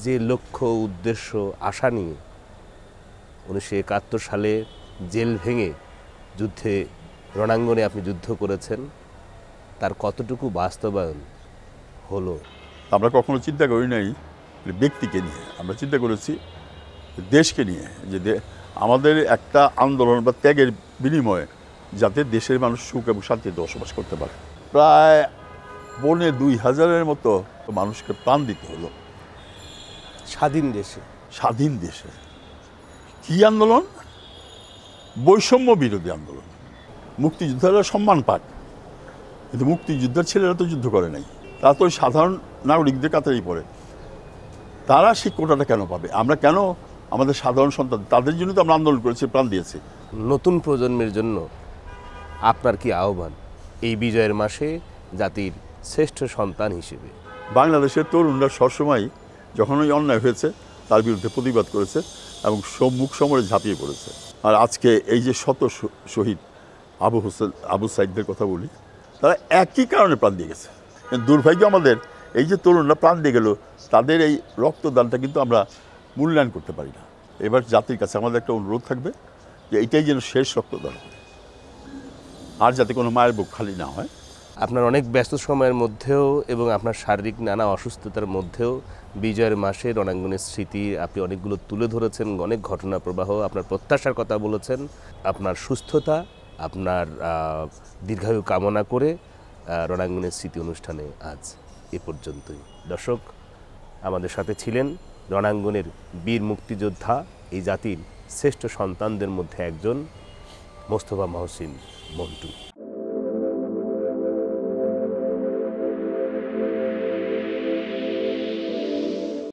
যে লক্ষ্য উদ্দেশ্য আশা নিয়ে 1971 সালে জেল ভেঙে যুদ্ধে রণাঙ্গনে আপনি যুদ্ধ করেছেন, তার কতটুকু বাস্তবায়ন হলো? আমরা কখনো চিন্তা করি নাই ব্যক্তিকে নিয়ে, আমরা চিন্তা করেছি দেশকে নিয়ে, যে আমাদের একটা আন্দোলন বা ত্যাগের বিনিময়ে যাতে দেশের মানুষ সুখ এবং শান্তিতে বসবাস করতে পারে। প্রায় 2,500-এর মতো মানুষকে প্রাণ দিতে হলো স্বাধীন দেশে। স্বাধীন দেশে। কি আন্দোলন? বৈষম্য বিরোধী আন্দোলন। মুক্তিযোদ্ধারা সম্মান পাক, কিন্তু মুক্তিযোদ্ধার ছেলেরা তো যুদ্ধ করে নাই, তারা তো সাধারণ নাগরিকদের কাতারেই পড়ে। তারা সেই কোটাটা কেন পাবে? আমরা কেন আমাদের সাধারণ সন্তান, তাদের জন্য তো আমরা আন্দোলন করেছি, প্রাণ দিয়েছি। নতুন প্রজন্মের জন্য আপনার কি আহ্বান এই বিজয়ের মাসে জাতির শ্রেষ্ঠ সন্তান হিসেবে? বাংলাদেশের তরুণরা সবসময় যখন ওই অন্যায় হয়েছে তার বিরুদ্ধে প্রতিবাদ করেছে এবং সম্মুখ সমরে ঝাঁপিয়ে পড়েছে। আর আজকে এই যে শত শহীদ আবু সাইদদের কথা বলি, তারা একই কারণে প্রাণ দিয়ে গেছে। দুর্ভাগ্য আমাদের, এই যে তরুণরা প্রাণ দিয়ে গেল, তাদের এই রক্তদানটা কিন্তু আমরা মূল্যায়ন করতে পারি না। এবার জাতির কাছে আমাদের একটা অনুরোধ থাকবে যে এটাই যেন শেষ রক্তদান হয়, আর যাতে কোনো মায়ের বুক খালি না হয়। আপনার অনেক ব্যস্ত সময়ের মধ্যেও এবং আপনার শারীরিক নানা অসুস্থতার মধ্যেও বিজয়ের মাসে রণাঙ্গনের স্মৃতি আপনি অনেকগুলো তুলে ধরেছেন, অনেক ঘটনা প্রবাহ, আপনার প্রত্যাশার কথা বলেছেন। আপনার সুস্থতা, আপনার দীর্ঘায়ু কামনা করে রণাঙ্গনের স্মৃতি অনুষ্ঠানে আজ এ পর্যন্তই। দর্শক, আমাদের সাথে ছিলেন রণাঙ্গনের বীর মুক্তিযোদ্ধা, এই জাতির শ্রেষ্ঠ সন্তানদের মধ্যে একজন, মোস্তফা মহসিন মন্টু।